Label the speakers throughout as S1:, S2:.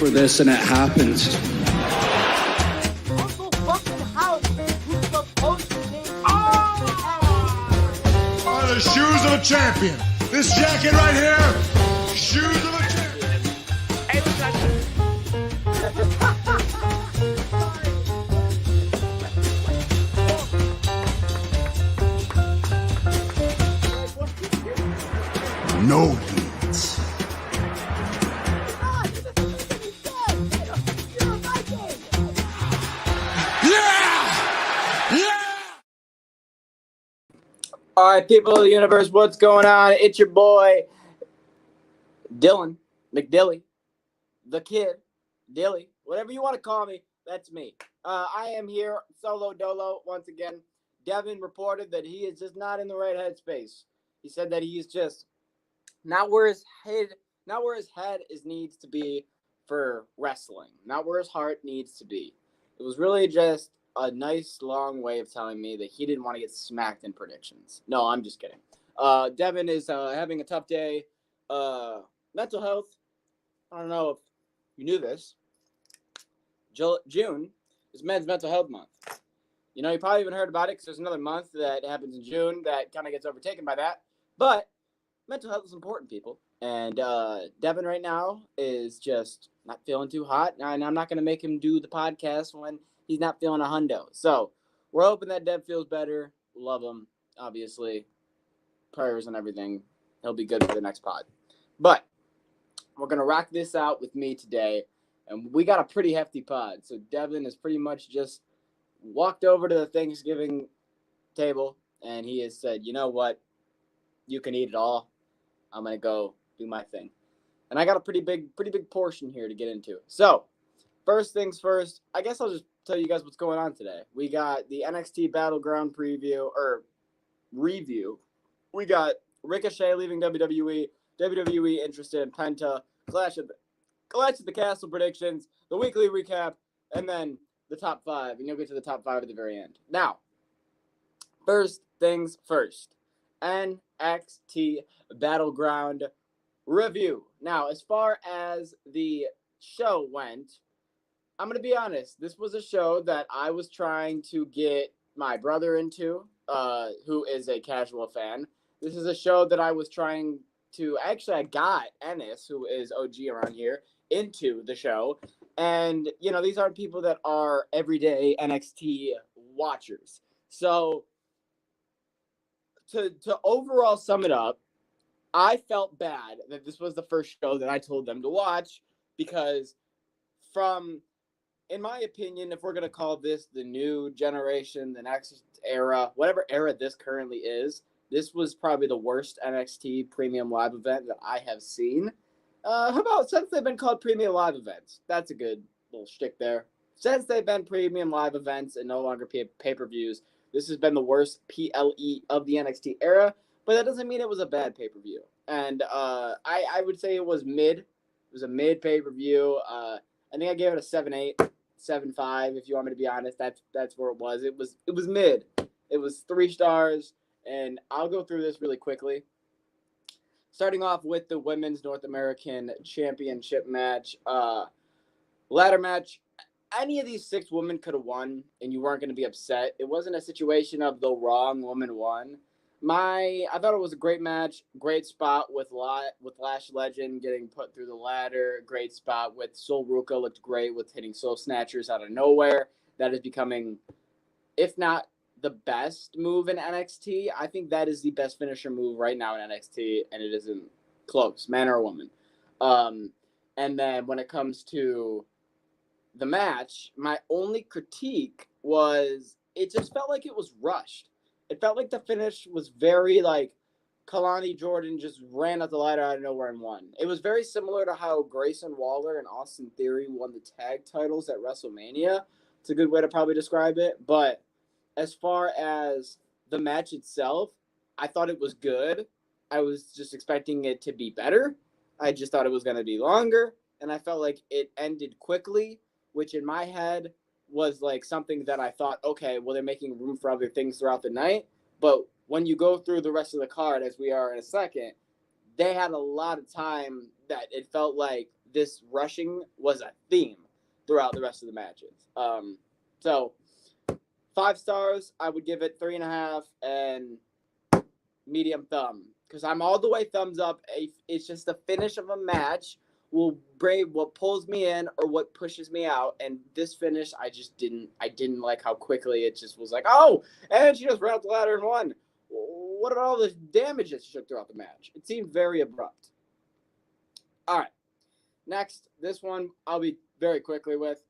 S1: for this, and it happened.
S2: Uncle fucking House, who's supposed to be
S3: Are the shoes of a champion. This jacket right here, shoes of a champion.
S2: Hey,
S3: No heat. Yeah! Yeah!
S4: All right, people of the universe, what's going on? It's your boy, Dylan McDilly, the kid, Dilly, whatever you want to call me, that's me. I am here, solo dolo, once again. Devin reported that he is just not in the right headspace. He said that he's just not where his head needs to be for wrestling, not where his heart needs to be. It was really just a nice long way of telling me that he didn't want to get smacked in predictions. No, I'm just kidding. Devin is having a tough day. Mental health. I don't know if you knew this. June is Men's Mental Health Month. You know, you probably haven't heard about it because there's another month that happens in June that kind of gets overtaken by that. But mental health is important, people. And Devin right now is just not feeling too hot. And I'm not going to make him do the podcast when he's not feeling a hundo. So we're hoping that Dev feels better. Love him, obviously. Prayers and everything. He'll be good for the next pod. But we're going to rock this out with me today. And we got a pretty hefty pod. So Devin has pretty much just walked over to the Thanksgiving table. And he has said, you know what? You can eat it all. I'm going to go do my thing. And I got a pretty big portion here to get into. So, first things first, I guess I'll just tell you guys what's going on today. We got the NXT Battleground review. We got Ricochet leaving WWE, WWE interested in Penta, Clash of the Castle predictions, the weekly recap, and then the top 5. And you'll get to the top 5 at the very end. Now, first things first. NXT Battleground review. Now, as far as the show went, I'm going to be honest. This was a show that I was trying to get my brother into, who is a casual fan. This is a show that I was trying to, actually I got Ennis, who is OG around here, into the show. And, you know, these aren't people that are everyday NXT watchers. So, to overall sum it up, I felt bad that this was the first show that I told them to watch because in my opinion, if we're going to call this the new generation, the next era, whatever era this currently is, this was probably the worst NXT premium live event that I have seen. How about since they've been called premium live events? That's a good little shtick there. Since they've been premium live events and no longer pay-per-views, this has been the worst PLE of the NXT era, but that doesn't mean it was a bad pay-per-view. And I would say it was mid. It was a mid pay-per-view. I think I gave it a 7.8, 7.5, if you want me to be honest. That's where it was. It was mid. It was 3 stars, and I'll go through this really quickly. Starting off with the Women's North American Championship match. Ladder match. Any of these 6 women could have won, and you weren't going to be upset. It wasn't a situation of the wrong woman won. I thought it was a great match, great spot with Lash Legend getting put through the ladder, great spot with Sol Ruka, looked great with hitting Soul Snatchers out of nowhere. That is becoming, if not the best move in NXT, I think that is the best finisher move right now in NXT, and it isn't close, man or woman. And then when it comes to the match, my only critique was it just felt like it was rushed. It felt like the finish was very like Kalani Jordan just ran up the ladder out of nowhere and won. It was very similar to how Grayson Waller and Austin Theory won the tag titles at WrestleMania. It's a good way to probably describe it. But as far as the match itself, I thought it was good. I was just expecting it to be better. I just thought it was going to be longer. And I felt like it ended quickly, which in my head was like something that I thought, okay, well, they're making room for other things throughout the night. But when you go through the rest of the card, as we are in a second, they had a lot of time that it felt like this rushing was a theme throughout the rest of the matches. So 5 stars, I would give it 3.5 and medium thumb, because I'm all the way thumbs up. It's just the finish of a match what pulls me in or what pushes me out, and this finish I didn't like how quickly it just was like, oh, and she just ran up the ladder and won. What about all the damage that she took throughout the match? It seemed very abrupt. All right, next, this one I'll be very quickly with.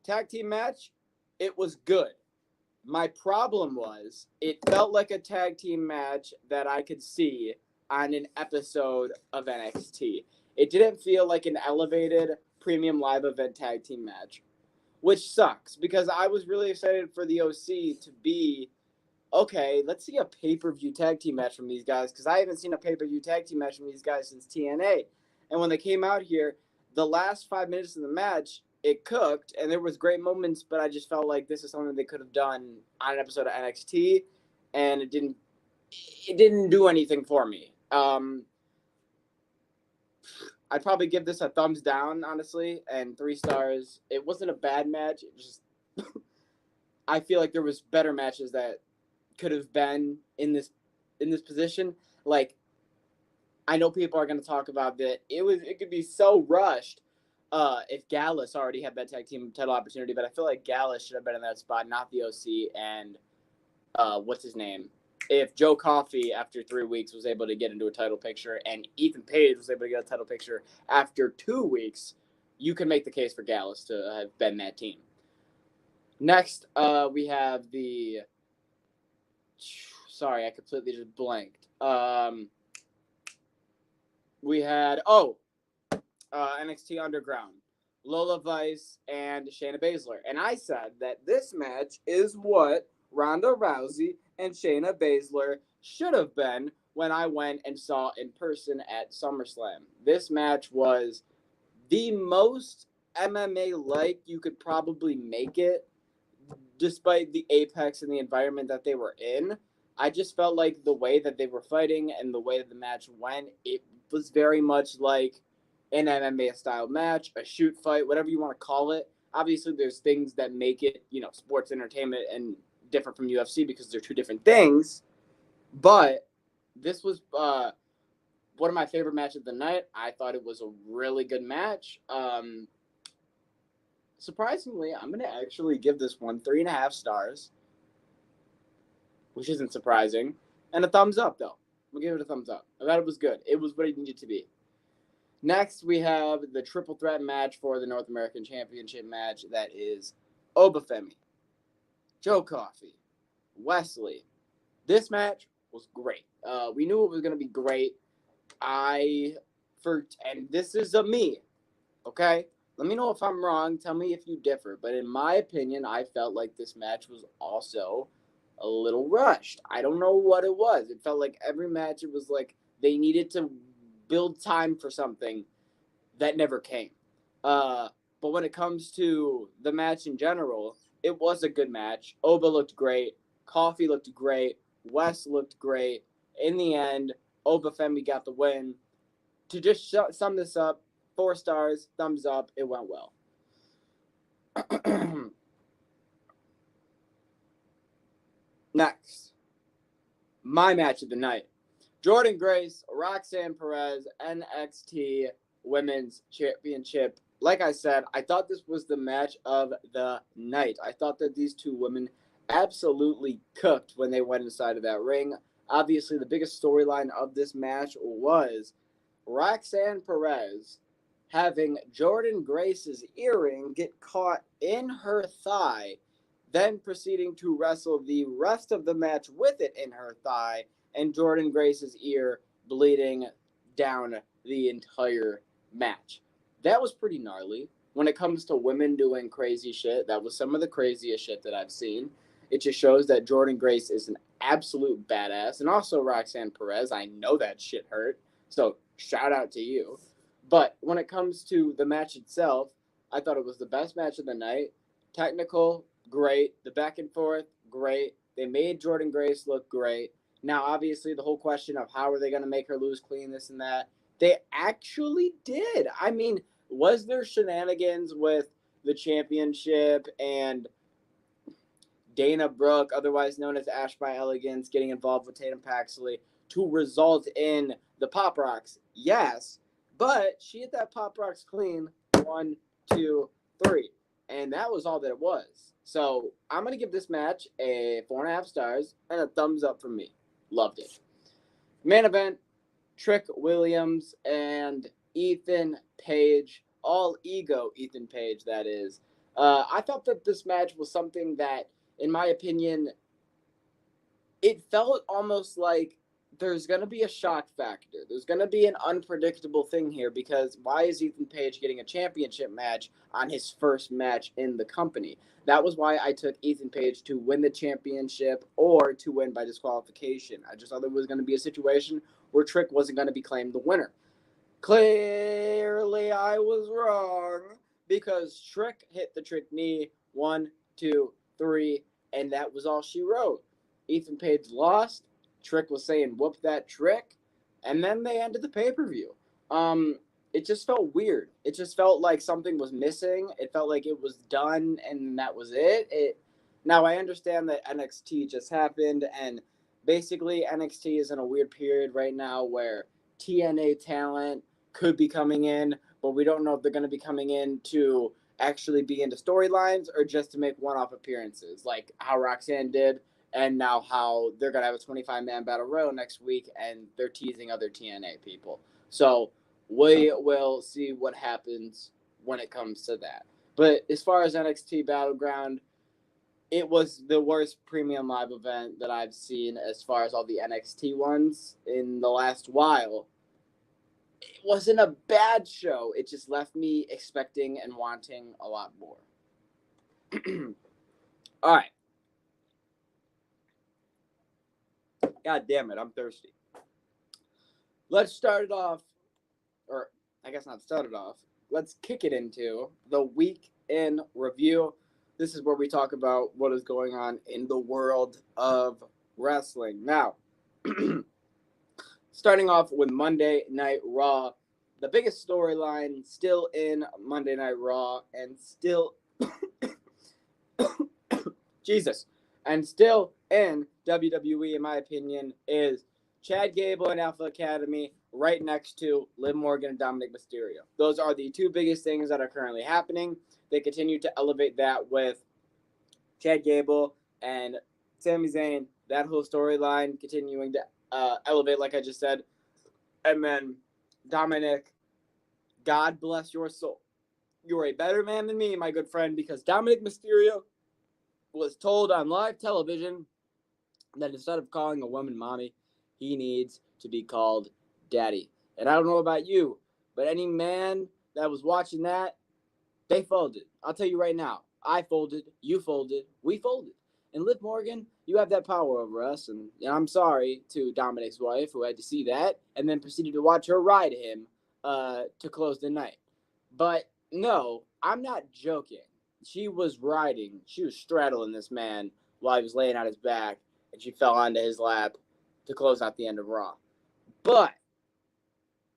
S4: Tag team match, it was good. My problem was it felt like a tag team match that I could see on an episode of NXT. It didn't feel like an elevated premium live event tag team match, which sucks because I was really excited for the OC to be, okay, let's see a pay-per-view tag team match from these guys, because I haven't seen a pay-per-view tag team match from these guys since TNA. And when they came out here, the last 5 minutes of the match, it cooked, and there was great moments, but I just felt like this is something they could have done on an episode of NXT, and it didn't do anything for me. I'd probably give this a thumbs down, honestly, and 3 stars. It wasn't a bad match. It just I feel like there was better matches that could have been in this position. Like, I know people are going to talk about that. It could be so rushed if Gallus already had that tag team title opportunity, but I feel like Gallus should have been in that spot, not the OC, and what's his name? If Joe Coffey, after 3 weeks, was able to get into a title picture, and Ethan Page was able to get a title picture after 2 weeks, you can make the case for Gallus to have been that team. Next, we have the... Sorry, I completely just blanked. We had... NXT Underground. Lola Vice and Shayna Baszler. And I said that this match is what Ronda Rousey and Shayna Baszler should have been when I went and saw in person at SummerSlam. This match was the most MMA-like you could probably make it, despite the apex and the environment that they were in. I just felt like the way that they were fighting and the way that the match went, it was very much like an MMA-style match, a shoot fight, whatever you want to call it. Obviously, there's things that make it, sports entertainment and different from UFC because they're 2 different things. But this was one of my favorite matches of the night. I thought it was a really good match. Surprisingly, I'm going to actually give this one 3.5 stars, which isn't surprising, and a thumbs up, though. I'm going to give it a thumbs up. I thought it was good. It was what it needed to be. Next, we have the triple threat match for the North American Championship match. That is Obafemi, Joe Coffey, Wesley. This match was great. We knew it was going to be great. And this is a me, okay? Let me know if I'm wrong. Tell me if you differ. But in my opinion, I felt like this match was also a little rushed. I don't know what it was. It felt like every match, it was like they needed to build time for something that never came. But when it comes to the match in general, it was a good match. Oba looked great. Coffey looked great. Wes looked great. In the end, Obafemi got the win. To just sum this up, 4 stars, thumbs up, it went well. Next, my match of the night. Jordynne Grace, Roxanne Perez, NXT Women's Championship. Like I said, I thought this was the match of the night. I thought that these 2 women absolutely cooked when they went inside of that ring. Obviously, the biggest storyline of this match was Roxanne Perez having Jordynne Grace's earring get caught in her thigh, then proceeding to wrestle the rest of the match with it in her thigh, and Jordynne Grace's ear bleeding down the entire match. That was pretty gnarly. When it comes to women doing crazy shit, that was some of the craziest shit that I've seen. It just shows that Jordynne Grace is an absolute badass. And also Roxanne Perez, I know that shit hurt. So shout out to you. But when it comes to the match itself, I thought it was the best match of the night. Technical, great. The back and forth, great. They made Jordynne Grace look great. Now, obviously, the whole question of how are they going to make her lose clean, this and that, they actually did. I mean, was there shenanigans with the championship and Dana Brooke, otherwise known as Ash by Elegance, getting involved with Tatum Paxley to result in the Pop Rocks? Yes, but she hit that Pop Rocks clean. 1, 2, 3. And that was all that it was. So I'm going to give this match a 4.5 stars and a thumbs up from me. Loved it. Main event, Trick Williams and Ethan Page. All ego Ethan Page, that is. I thought that this match was something that, in my opinion, it felt almost like there's going to be a shock factor. There's going to be an unpredictable thing here because why is Ethan Page getting a championship match on his first match in the company? That was why I took Ethan Page to win the championship or to win by disqualification. I just thought there was going to be a situation where Trick wasn't going to be claimed the winner. Clearly, I was wrong because Trick hit the Trick knee 1, 2, 3, and that was all she wrote. Ethan Page lost. Trick was saying, whoop that Trick. And then they ended the pay-per-view. It just felt weird. It just felt like something was missing. It felt like it was done and that was it. Now, I understand that NXT just happened, and basically NXT is in a weird period right now where TNA talent could be coming in, but we don't know if they're going to be coming in to actually be into storylines or just to make one-off appearances, like how Roxanne did, and now how they're going to have a 25-man battle royal next week, and they're teasing other TNA people. So we will see what happens when it comes to that. But as far as NXT Battleground, it was the worst premium live event that I've seen as far as all the NXT ones in the last while. It wasn't a bad show. It just left me expecting and wanting a lot more. All right. God damn it, I'm thirsty. Let's start it off, or I guess not start it off. Let's kick it into the week in review. This is where we talk about what is going on in the world of wrestling. Now, starting off with Monday Night Raw, the biggest storyline still in Monday Night Raw and still Jesus, and still in WWE, in my opinion, is Chad Gable and Alpha Academy right next to Liv Morgan and Dominic Mysterio. Those are the two biggest things that are currently happening. They continue to elevate that with Chad Gable and Sami Zayn, that whole storyline continuing to elevate, like I just said. And then Dominic, God bless your soul. You're a better man than me, my good friend, because Dominic Mysterio was told on live television that instead of calling a woman mommy, he needs to be called daddy. And I don't know about you, but any man that was watching that, they folded. I'll tell you right now, I folded, you folded, we folded. And Liv Morgan, you have that power over us. And I'm sorry to Dominic's wife who had to see that and then proceeded to watch her ride him to close the night. But no, I'm not joking. She was riding, she was straddling this man while he was laying on his back, and she fell onto his lap to close out the end of Raw. But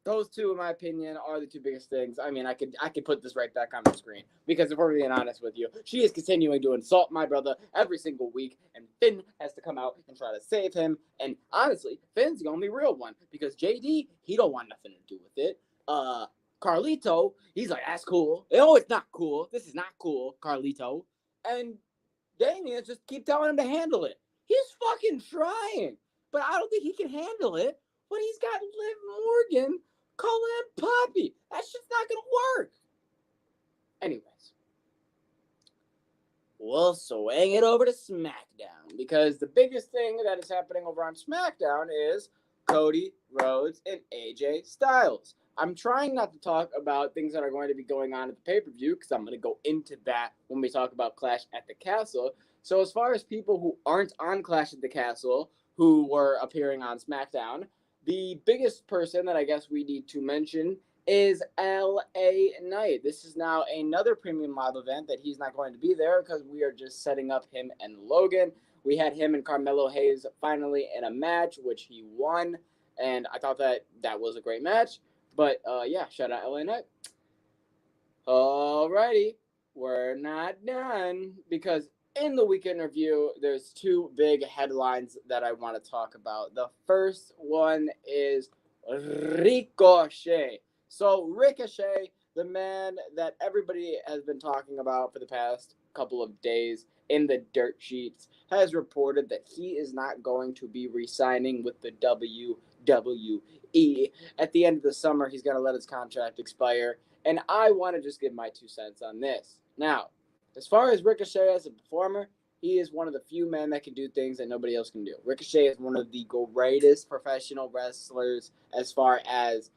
S4: those two, in my opinion, are the two biggest things. I mean, I could put this right back on the screen because if we're being honest with you, she is continuing to insult my brother every single week, and Finn has to come out and try to save him. And honestly, Finn's the only real one because JD, he don't want nothing to do with it. Carlito, he's like, that's cool. Oh, it's not cool. This is not cool, Carlito. And Damian just keep telling him to handle it. He's fucking trying, but I don't think he can handle it when he's got Liv Morgan calling him Poppy. That's just not going to work. Anyways, we'll swing it over to SmackDown because the biggest thing that is happening over on SmackDown is Cody Rhodes and AJ Styles. I'm trying not to talk about things that are going to be going on at the pay-per-view because I'm going to go into that when we talk about Clash at the Castle. So as far as people who aren't on Clash at the Castle who were appearing on SmackDown, the biggest person that I guess we need to mention is LA Knight. This is now another premium live event that he's not going to be there because we are just setting up him and Logan. We had him and Carmelo Hayes finally in a match, which he won, and I thought that was a great match. But, yeah, shout out LA Knight. Alrighty, we're not done because in the weekend review, there's two big headlines that I want to talk about. The first one is Ricochet. So, Ricochet, the man that everybody has been talking about for the past couple of days in the dirt sheets, has reported that he is not going to be re signing with the WWE. At the end of the summer, he's going to let his contract expire. And I want to just give my 2 cents on this. Now, as far as Ricochet as a performer, he is one of the few men that can do things that nobody else can do. Ricochet is one of the greatest professional wrestlers as far as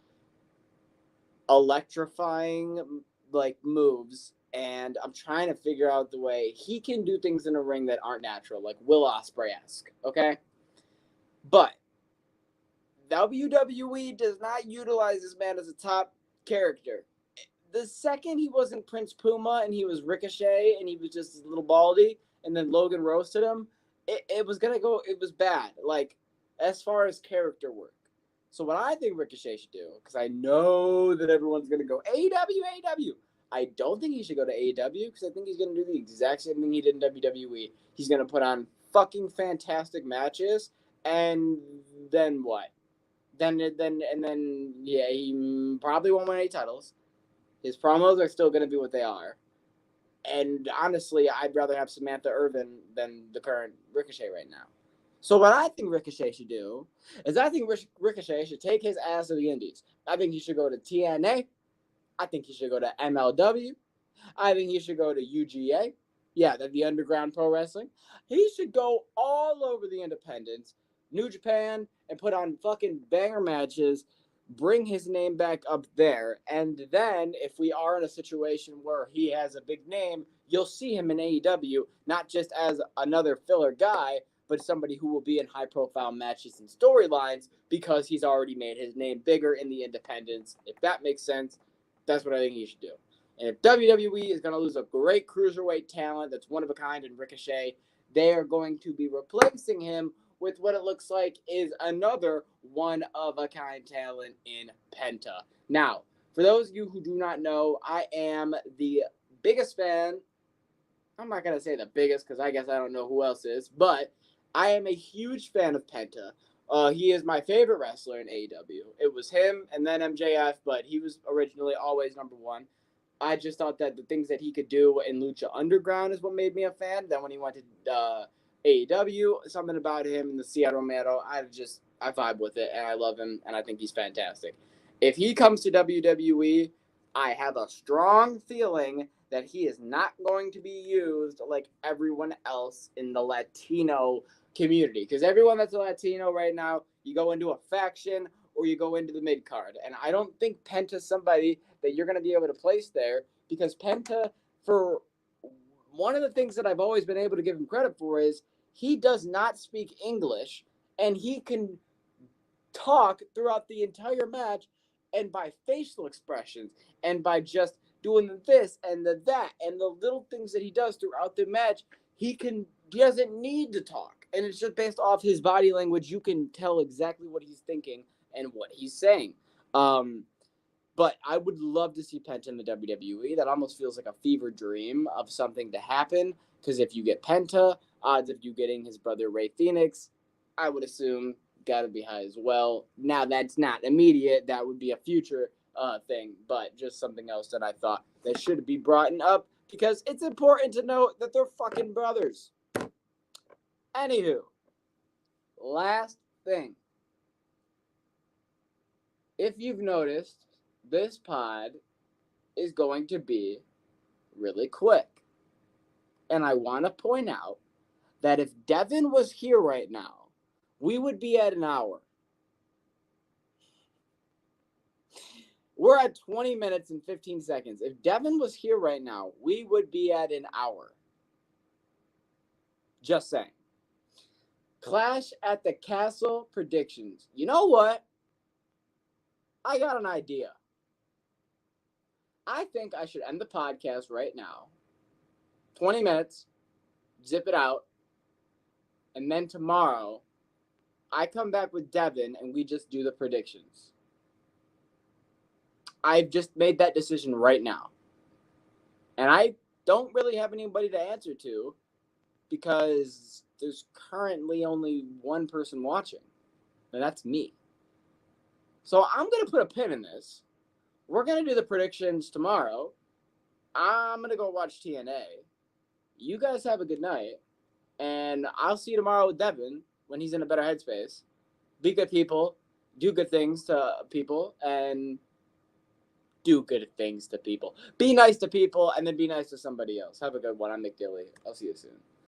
S4: electrifying moves, and I'm trying to figure out the way he can do things in a ring that aren't natural, like Will Ospreay-esque, okay? But WWE does not utilize this man as a top character. The second he wasn't Prince Puma and he was Ricochet and he was just a little baldy and then Logan roasted him, it was bad, like, as far as character work. So what I think Ricochet should do, because I know that everyone's going to go, AEW, AEW. I don't think he should go to AEW because I think he's going to do the exact same thing he did in WWE. He's going to put on fucking fantastic matches, and then what? Then yeah, he probably won't win any titles. His promos are still going to be what they are. And honestly, I'd rather have Samantha Irvin than the current Ricochet right now. So what I think Ricochet should do is I think Ricochet should take his ass to the Indies. I think he should go to TNA. I think he should go to MLW. I think he should go to UGA. Yeah, the Underground Pro Wrestling. He should go all over the independents, New Japan, and put on fucking banger matches, bring his name back up there. And then if we are in a situation where he has a big name, you'll see him in AEW, not just as another filler guy, but somebody who will be in high-profile matches and storylines because he's already made his name bigger in the independents. If that makes sense, that's what I think he should do. And if WWE is going to lose a great cruiserweight talent that's one of a kind in Ricochet, they are going to be replacing him with what it looks like is another one-of-a-kind talent in Penta. Now, for those of you who do not know, I am the biggest fan. I'm not going to say the biggest because I guess I don't know who else is, but I am a huge fan of Penta. He is my favorite wrestler in AEW. It was him and then MJF, but he was originally always number one. I just thought that the things that he could do in Lucha Underground is what made me a fan. Then when he went to AEW, something about him in the Seattle Mero, I vibe with it, and I love him, and I think he's fantastic. If he comes to WWE, I have a strong feeling that he is not going to be used like everyone else in the Latino community. Because everyone that's a Latino right now, you go into a faction or you go into the mid-card. And I don't think Penta's somebody that you're going to be able to place there, because Penta, for one of the things that I've always been able to give him credit for is he does not speak English, and he can talk throughout the entire match, and by facial expressions and by just doing this and that and the little things that he does throughout the match, he doesn't need to talk, and it's just based off his body language. You can tell exactly what he's thinking and what he's saying. But I would love to see Penta in the WWE. That almost feels like a fever dream of something to happen, because if you get Penta, odds of you getting his brother Rey Fenix, I would assume, got to be high as well. Now, that's not immediate. That would be a future thing, but just something else that I thought that should be brought up, because it's important to note that they're fucking brothers. Anywho, last thing. If you've noticed, this pod is going to be really quick. And I want to point out that if Devin was here right now, we would be at an hour. We're at 20 minutes and 15 seconds. If Devin was here right now, we would be at an hour. Just saying. Clash at the Castle predictions. You know what? I got an idea. I think I should end the podcast right now. 20 minutes. Zip it out. And then tomorrow, I come back with Devin and we just do the predictions. I've just made that decision right now. And I don't really have anybody to answer to because there's currently only one person watching, and that's me. So I'm going to put a pin in this. We're going to do the predictions tomorrow. I'm going to go watch TNA. You guys have a good night, and I'll see you tomorrow with Devin when he's in a better headspace. Be good people, do good things to people, and do good things to people. Be nice to people, and then be nice to somebody else. Have a good one. I'm Nick Dilly. I'll see you soon.